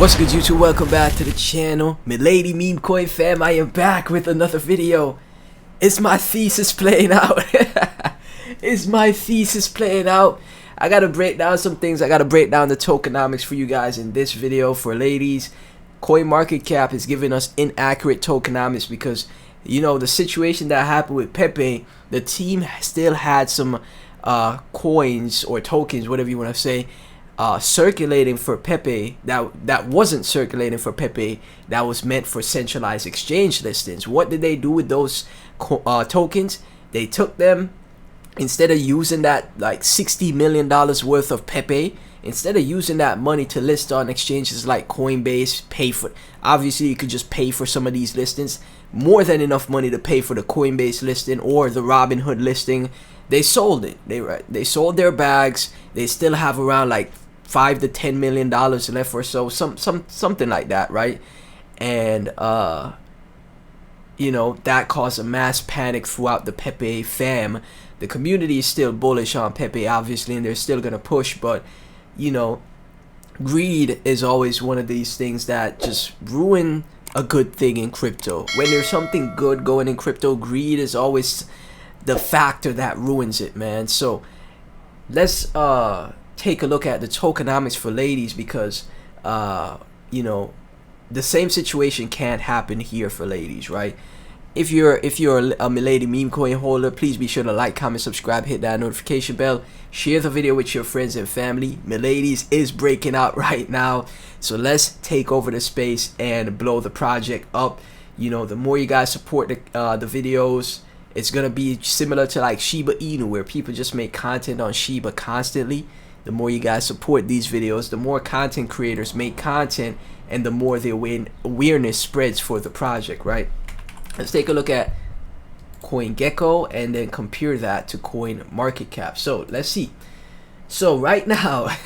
What's good, YouTube? Welcome back to the channel. Milady meme coin fam, I am back with another video. Is my thesis playing out? Is my thesis playing out? I gotta break down some things. I gotta break down the tokenomics for you guys in this video. For ladies, CoinMarketCap is giving us inaccurate tokenomics because, you know, the situation that happened with Pepe, the team still had some coins or tokens, whatever you want to say, circulating for Pepe that wasn't circulating for Pepe, that was meant for centralized exchange listings. What did they do with those tokens? They took them, instead of using that like $60 million worth of Pepe, instead of using that money to list on exchanges like Coinbase, pay for, obviously you could just pay for some of these listings, more than enough money to pay for the Coinbase listing or the Robinhood listing. They sold it. They sold their bags. They still have around like $5 to $10 million left or so, something like that, right? And you know, that caused a mass panic throughout the Pepe fam. The community is still bullish on Pepe, obviously, and they're still gonna push, but you know, greed is always one of these things that just ruin a good thing in crypto. When there's something good going in crypto, greed is always the factor that ruins it, man. So let's take a look at the tokenomics for ladies, because you know, the same situation can't happen here for ladies, right? If you're a Milady meme coin holder, please be sure to like, comment, subscribe, hit that notification bell, share the video with your friends and family. Milady's is breaking out right now, so let's take over the space and blow the project up. You know, the more you guys support the videos, it's gonna be similar to like Shiba Inu, where people just make content on Shiba constantly. The more you guys support these videos, the more content creators make content, and the more the awareness spreads for the project, right? Let's take a look at CoinGecko and then compare that to CoinMarketCap. So let's see. So right now,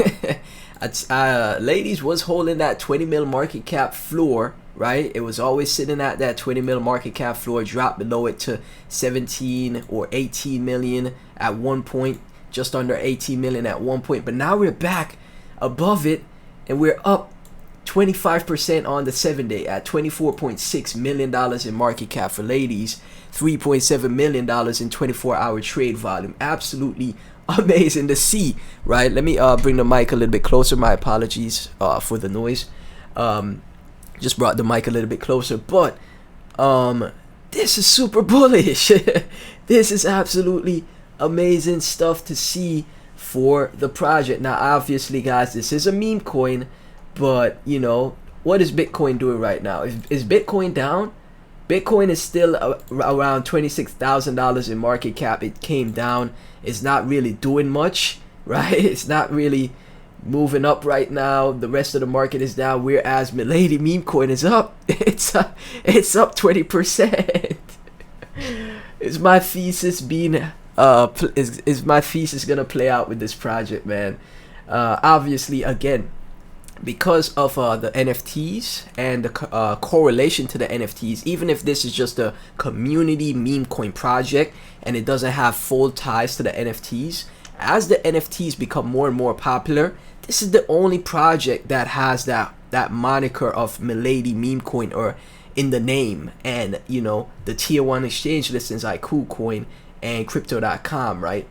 ladies was holding that 20 mil market cap floor, right? It was always sitting at that 20 mil market cap floor, dropped below it to 17 or 18 million at one point, just under 18 million at one point, but now we're back above it and we're up 25% on the 7-day at $24.6 million in market cap for ladies, $3.7 million in 24-hour trade volume. Absolutely amazing to see, right? Let me bring the mic a little bit closer. My apologies for the noise. Just brought the mic a little bit closer, but this is super bullish. This is absolutely amazing stuff to see for the project. Now obviously guys, this is a meme coin, but you know, what is Bitcoin doing right now? Is Bitcoin down? Bitcoin is still around $26,000 in market cap. It came down. It's not really doing much, right? It's not really moving up right now. The rest of the market is down, whereas Milady meme coin is up. It's up 20%. Is my thesis being is my thesis gonna play out with this project, man? Obviously, again, because of the NFTs and the correlation to the NFTs, even if this is just a community meme coin project and it doesn't have full ties to the NFTs, as the NFTs become more and more popular, this is the only project that has that moniker of Milady meme coin or in the name, and you know, the tier 1 exchange listings like KuCoin and crypto.com, right?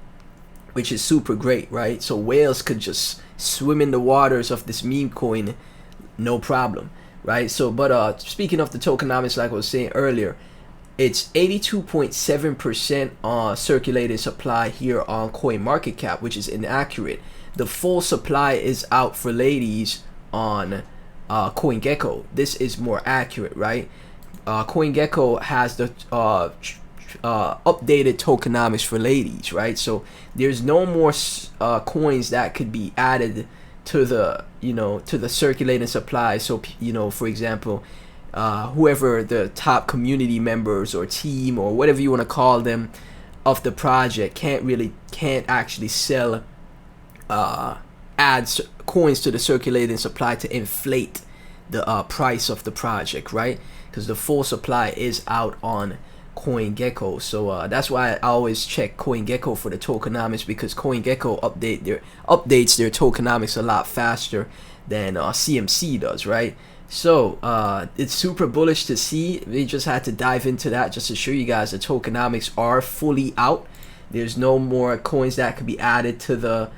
Which is super great, right? So whales could just swim in the waters of this meme coin, no problem, right? So, but speaking of the tokenomics, like I was saying earlier, it's 82.7% on circulated supply here on CoinMarketCap, which is inaccurate. The full supply is out for ladies on CoinGecko. This is more accurate, right? CoinGecko has the updated tokenomics for ladies, right? So there's no more coins that could be added to the, you know, to the circulating supply. So, you know, for example, whoever the top community members or team or whatever you want to call them of the project can't actually sell add coins to the circulating supply to inflate the price of the project, right? Because the full supply is out on CoinGecko. So that's why I always check CoinGecko for the tokenomics, because CoinGecko updates their tokenomics a lot faster CMC does, right? So it's super bullish to see. We just had to dive into that just to show you guys the tokenomics are fully out. There's no more coins that could be added to the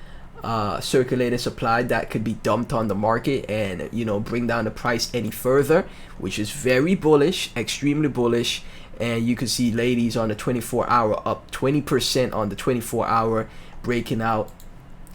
circulating supply that could be dumped on the market and, you know, bring down the price any further, which is very bullish, extremely bullish. And you can see ladies on the 24-hour up 20% on the 24-hour, breaking out,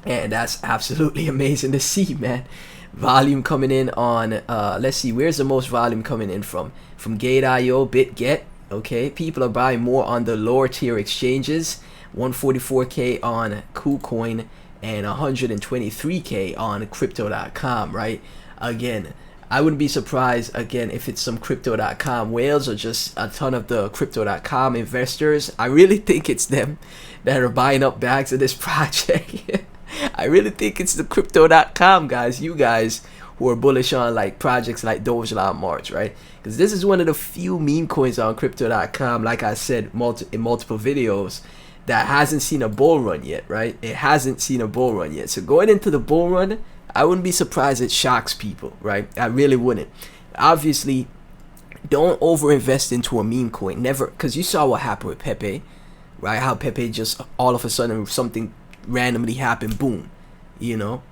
and that's absolutely amazing to see, man. Volume coming in on let's see, where's the most volume coming in from Gate.io, BitGet. Okay, people are buying more on the lower tier exchanges. 144k on KuCoin and 123k on crypto.com, right? Again, I wouldn't be surprised again if it's some crypto.com whales or just a ton of the crypto.com investors. I really think it's them that are buying up bags of this project. I really think it's the crypto.com guys, you guys who are bullish on like projects like Dogecoin March, right? Because this is one of the few meme coins on crypto.com, like I said in multiple videos, that hasn't seen a bull run yet, right? It hasn't seen a bull run yet. So going into the bull run, I wouldn't be surprised it shocks people, right? I really wouldn't. Obviously, don't overinvest into a meme coin. Never, because you saw what happened with Pepe, right? How Pepe just all of a sudden something randomly happened, boom, you know,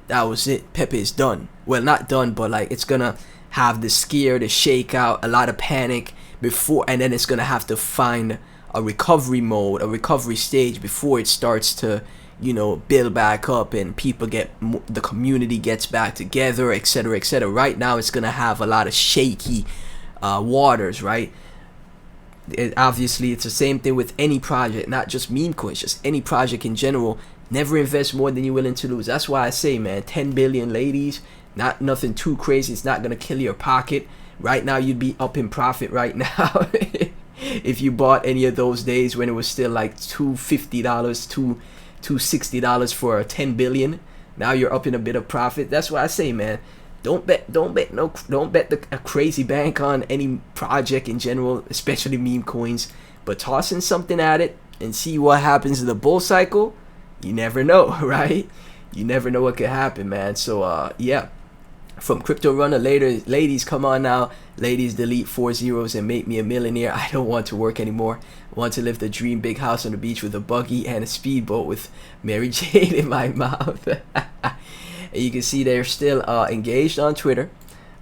that was it. Pepe is done. Well, not done, but like it's gonna have the scare, the shake out, a lot of panic before, and then it's gonna have to find a recovery mode, a recovery stage before it starts to, you know, build back up and people get, the community gets back together, etc., etc. Right now it's gonna have a lot of shaky waters, right? Obviously it's the same thing with any project, not just meme coins, just any project in general. Never invest more than you're willing to lose. That's why I say, man, 10 billion ladies, not nothing too crazy. It's not gonna kill your pocket. Right now you'd be up in profit right now if you bought any of those days when it was still like $250, $260 for a 10 billion. Now you're up in a bit of profit. That's why I say, man, don't bet a crazy bank on any project in general, especially meme coins, but toss in something at it and see what happens in the bull cycle. You never know, right? You never know what could happen, man. So yeah, from Crypto Runner later, ladies, come on now. Ladies, delete 4 zeros and make me a millionaire. I don't want to work anymore. I want to live the dream, big house on the beach with a buggy and a speedboat with Mary Jane in my mouth. And you can see they're still engaged on Twitter,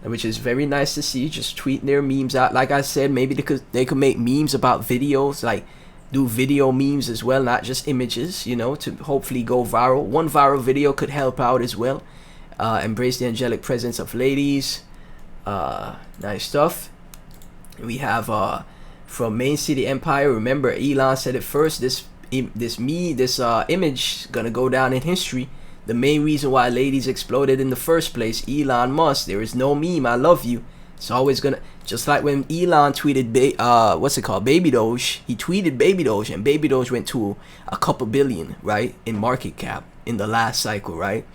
which is very nice to see. Just tweeting their memes out. Like I said, maybe they could make memes about videos, like do video memes as well, not just images, you know, to hopefully go viral. One viral video could help out as well. Embrace the angelic presence of ladies. Nice stuff. We have from Main City Empire. Remember, Elon said it first. This image gonna go down in history. The main reason why ladies exploded in the first place, Elon Musk. There is no meme, I love you. It's always gonna, just like when Elon tweeted Baby Doge. He tweeted Baby Doge, and Baby Doge went to a couple billion, right, in market cap in the last cycle, right?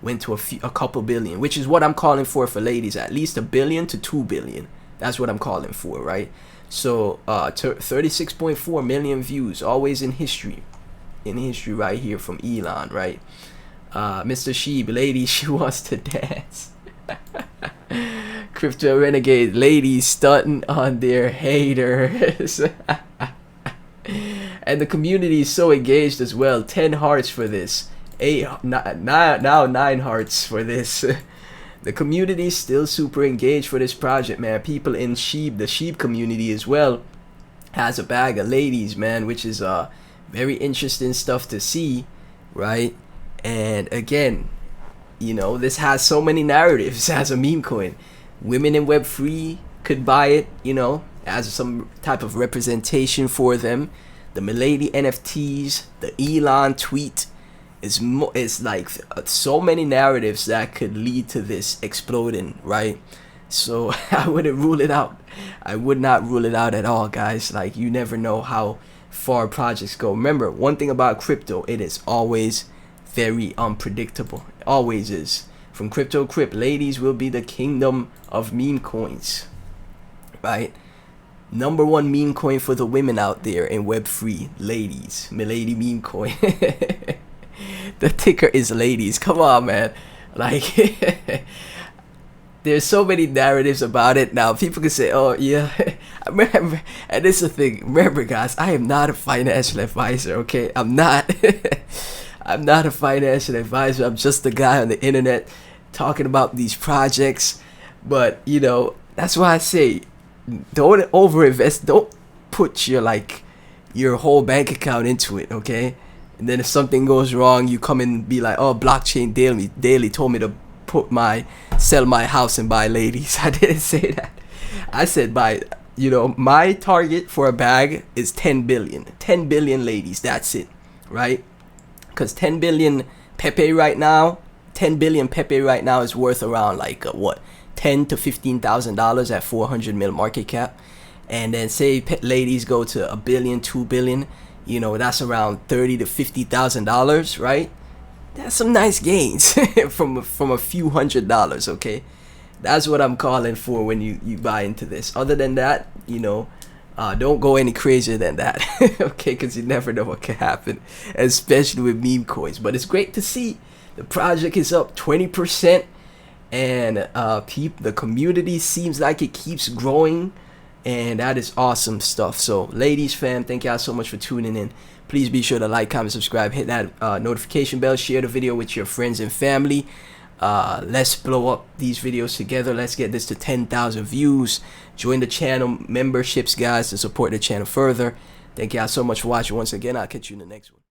Went to a couple billion, which is what I'm calling for ladies, at least $1 billion to $2 billion. That's what I'm calling for, right? So 36.4 million views, always in history right here from Elon, right? Mr. Sheeb, lady, she wants to dance. Crypto Renegade, ladies stunting on their haters. And the community is so engaged as well. 10 hearts for this. 9 hearts for this. The community is still super engaged for this project, man. People in the sheep community as well has a bag of ladies, man, which is very interesting stuff to see, right? And again, you know, this has so many narratives as a meme coin. Women in Web3 could buy it, you know, as some type of representation for them. The Milady NFTs, the Elon tweet, is like so many narratives that could lead to this exploding, right? So I wouldn't rule it out. I would not rule it out at all, guys. Like, you never know how far projects go. Remember, one thing about crypto, it is always very unpredictable. It always is. From Crypto Crypt, ladies will be the kingdom of meme coins, right? #1 meme coin for the women out there in Web3, ladies. Milady meme coin. The ticker is ladies. Come on, man. Like, there's so many narratives about it. Now, people can say, oh, yeah. Remember, and this is the thing. Remember, guys, I am not a financial advisor, okay? I'm not. I'm not a financial advisor. I'm just a guy on the internet talking about these projects. But, you know, that's why I say, don't overinvest. Don't put your whole bank account into it, okay? And then if something goes wrong, you come and be like, oh, blockchain daily told me to sell my house and buy ladies. I didn't say that. I said my target for a bag is 10 billion. 10 billion ladies, that's it, right? Because 10 billion Pepe right now is worth around like what, $10,000 to $15,000 at 400 mil market cap. And then say ladies go to a billion, 2 billion, you know, that's around $30,000 to $50,000, right? That's some nice gains from a few $100s, okay? That's what I'm calling for when you buy into this. Other than that, you know, don't go any crazier than that, okay? Because you never know what can happen, especially with meme coins. But it's great to see the project is up 20%, and the community seems like it keeps growing, and that is awesome stuff. So, ladies, fam, thank y'all so much for tuning in. Please be sure to like, comment, subscribe, hit that notification bell, share the video with your friends and family. Let's blow up these videos together. Let's get this to 10,000 views. Join the channel memberships, guys, to support the channel further. Thank y'all so much for watching once again. I'll catch you in the next one.